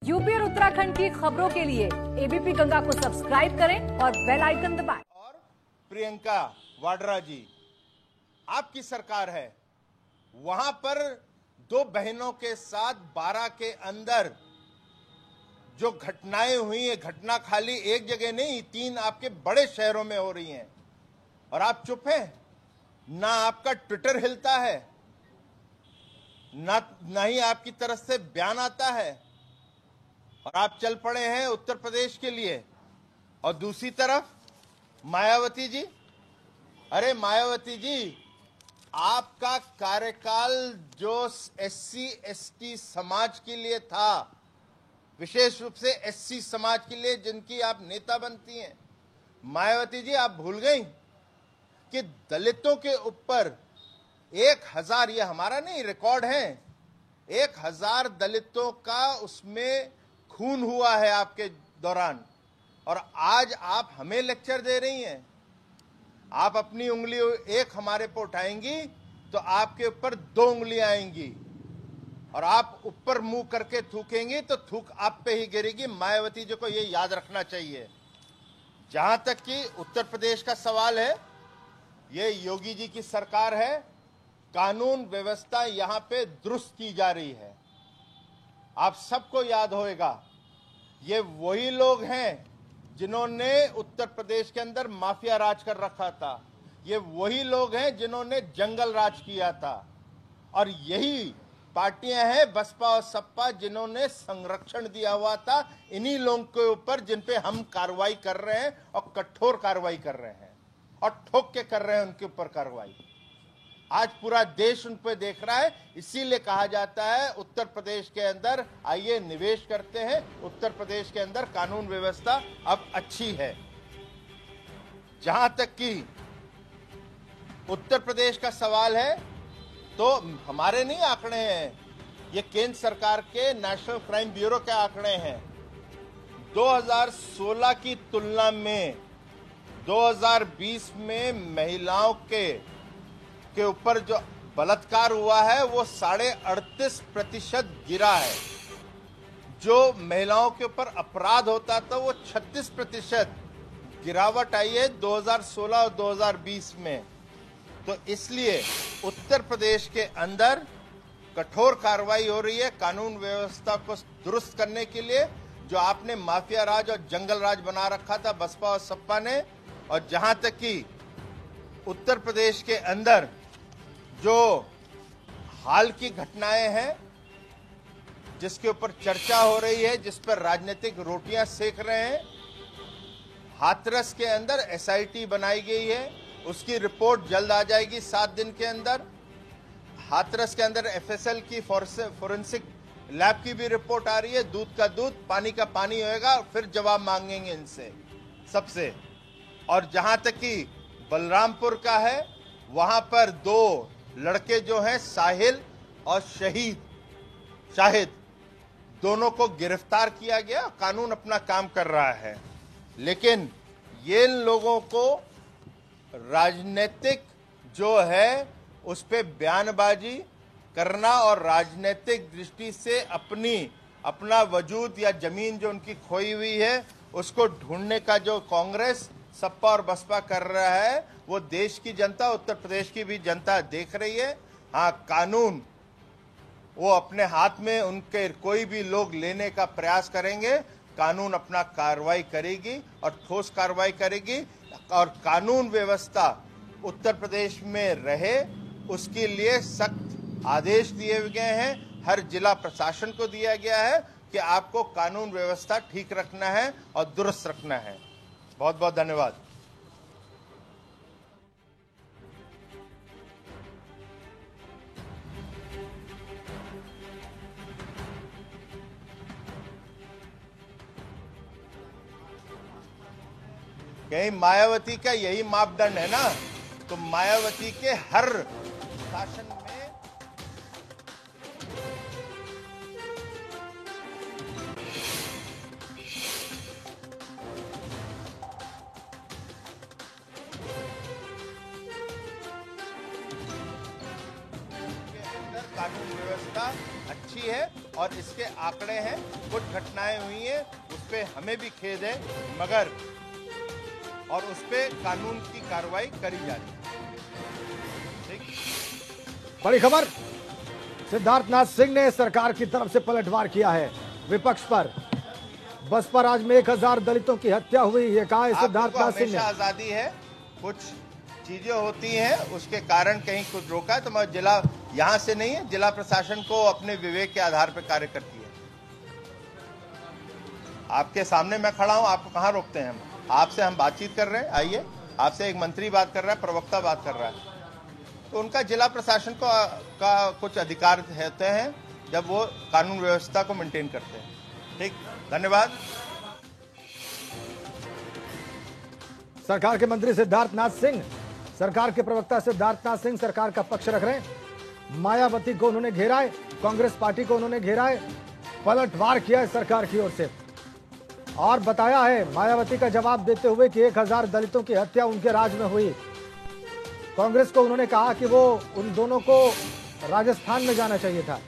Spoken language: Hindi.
यूपी और उत्तराखंड की खबरों के लिए एबीपी गंगा को सब्सक्राइब करें और बेल आइकन दबाएं। और प्रियंका वाड्रा जी, आपकी सरकार है, वहां पर दो बहनों के साथ 12 के अंदर जो घटनाएं हुई है, घटना खाली एक जगह नहीं, 3 आपके बड़े शहरों में हो रही हैं और आप चुप हैं। ना आपका ट्विटर हिलता है, ना ही आपकी तरफ से बयान आता है और आप चल पड़े हैं उत्तर प्रदेश के लिए। और दूसरी तरफ मायावती जी, अरे मायावती जी, आपका कार्यकाल जो एससी एसटी समाज के लिए था, विशेष रूप से एससी समाज के लिए जिनकी आप नेता बनती हैं, मायावती जी आप भूल गई कि दलितों के ऊपर 1000, ये हमारा नहीं रिकॉर्ड है, 1000 दलितों का उसमें खून हुआ है आपके दौरान। और आज आप हमें लेक्चर दे रही हैं। आप अपनी उंगली एक हमारे पर उठाएंगी तो आपके ऊपर 2 उंगलियां आएंगी और आप ऊपर मुंह करके थूकेंगी तो थूक आप पे ही गिरेगी। मायावती जी को ये याद रखना चाहिए। जहां तक कि उत्तर प्रदेश का सवाल है, ये योगी जी की सरकार है, कानून व्यवस्था यहां पे दुरुस्त की जा रही है। आप सबको याद होगा, ये वही लोग हैं जिन्होंने उत्तर प्रदेश के अंदर माफिया राज कर रखा था, ये वही लोग हैं जिन्होंने जंगल राज किया था, और यही पार्टियां हैं बसपा और सपा जिन्होंने संरक्षण दिया हुआ था इन्हीं लोगों के ऊपर, जिन पे हम कार्रवाई कर रहे हैं और कठोर कार्रवाई कर रहे हैं और ठोक के कर रहे हैं उनके ऊपर कार्रवाई। आज पूरा देश उन पर देख रहा है, इसीलिए कहा जाता है उत्तर प्रदेश के अंदर आइए निवेश करते हैं। उत्तर प्रदेश के अंदर कानून व्यवस्था अब अच्छी है। जहां तक कि उत्तर प्रदेश का सवाल है, तो हमारे नहीं आंकड़े हैं, ये केंद्र सरकार के नेशनल क्राइम ब्यूरो के आंकड़े हैं। 2016 की तुलना में 2020 में महिलाओं के ऊपर जो बलात्कार हुआ है वो 38.5% गिरा है। जो महिलाओं के ऊपर अपराध होता था वो 36% गिरावट आई है 2016 और 2020 में। तो इसलिए उत्तर प्रदेश के अंदर कठोर कार्रवाई हो रही है कानून व्यवस्था को दुरुस्त करने के लिए। जो आपने माफिया राज और जंगल राज बना रखा था बसपा और सपा ने, और जहां तक कि उत्तर प्रदेश के अंदर जो हाल की घटनाएं हैं जिसके ऊपर चर्चा हो रही है, जिस पर राजनीतिक रोटियां सेक रहे हैं, हाथरस के अंदर एसआईटी बनाई गई है, उसकी रिपोर्ट जल्द आ जाएगी 7 दिन के अंदर। हाथरस के अंदर एफएसएल की फोरेंसिक लैब की भी रिपोर्ट आ रही है। दूध का दूध, पानी का पानी होएगा, फिर जवाब मांगेंगे इनसे सबसे। और जहां तक कि बलरामपुर का है, वहां पर 2 लड़के जो हैं साहिल और शाहिद, दोनों को गिरफ्तार किया गया। कानून अपना काम कर रहा है, लेकिन ये लोगों को राजनीतिक जो है उस पे बयानबाजी करना और राजनीतिक दृष्टि से अपना वजूद या जमीन जो उनकी खोई हुई है उसको ढूंढने का जो कांग्रेस, सपा और बसपा कर रहा है, वो देश की जनता, उत्तर प्रदेश की भी जनता देख रही है। हाँ, कानून वो अपने हाथ में उनके कोई भी लोग लेने का प्रयास करेंगे, कानून अपना कार्रवाई करेगी और ठोस कार्रवाई करेगी। और कानून व्यवस्था उत्तर प्रदेश में रहे उसके लिए सख्त आदेश दिए गए हैं। हर जिला प्रशासन को दिया गया है कि आपको कानून व्यवस्था ठीक रखना है और दुरुस्त रखना है। बहुत बहुत धन्यवाद। कहीं मायावती का यही मापदंड है ना, तो मायावती के हर शासन में कानून व्यवस्था अच्छी है और इसके आंकड़े हैं, कुछ घटनाएं हुई हैं, उस पर हमें भी खेद है, मगर और उस पर कानून की कार्रवाई करी जा रही है। बड़ी खबर, सिद्धार्थनाथ सिंह ने सरकार की तरफ से पलटवार किया है विपक्ष पर। बसपा राज में 1000 दलितों की हत्या हुई, ये कहा है सिद्धार्थनाथ सिंह ने। आजादी है, कुछ चीजें होती हैं, उसके कारण कहीं कुछ रोका है तो मैं जिला यहां से नहीं है, जिला प्रशासन को अपने विवेक के आधार पर कार्य करती है। आपके सामने मैं खड़ा हूं, आपको कहां रोकते हैं हम? आपसे हम बातचीत कर रहे हैं, आइए। आपसे एक मंत्री बात कर रहा है, प्रवक्ता बात कर रहा है, तो उनका जिला प्रशासन का कुछ अधिकार होते हैं जब वो कानून व्यवस्था को मेंटेन करते हैं। ठीक, धन्यवाद। सरकार के मंत्री सिद्धार्थनाथ सिंह, सरकार के प्रवक्ता सिद्धार्थनाथ सिंह सरकार का पक्ष रख रहे हैं। मायावती को उन्होंने घेरा है, कांग्रेस पार्टी को उन्होंने घेरा है, पलटवार किया है सरकार की ओर से और बताया है मायावती का जवाब देते हुए कि 1000 दलितों की हत्या उनके राज में हुई। कांग्रेस को उन्होंने कहा कि वो उन दोनों को राजस्थान में जाना चाहिए था।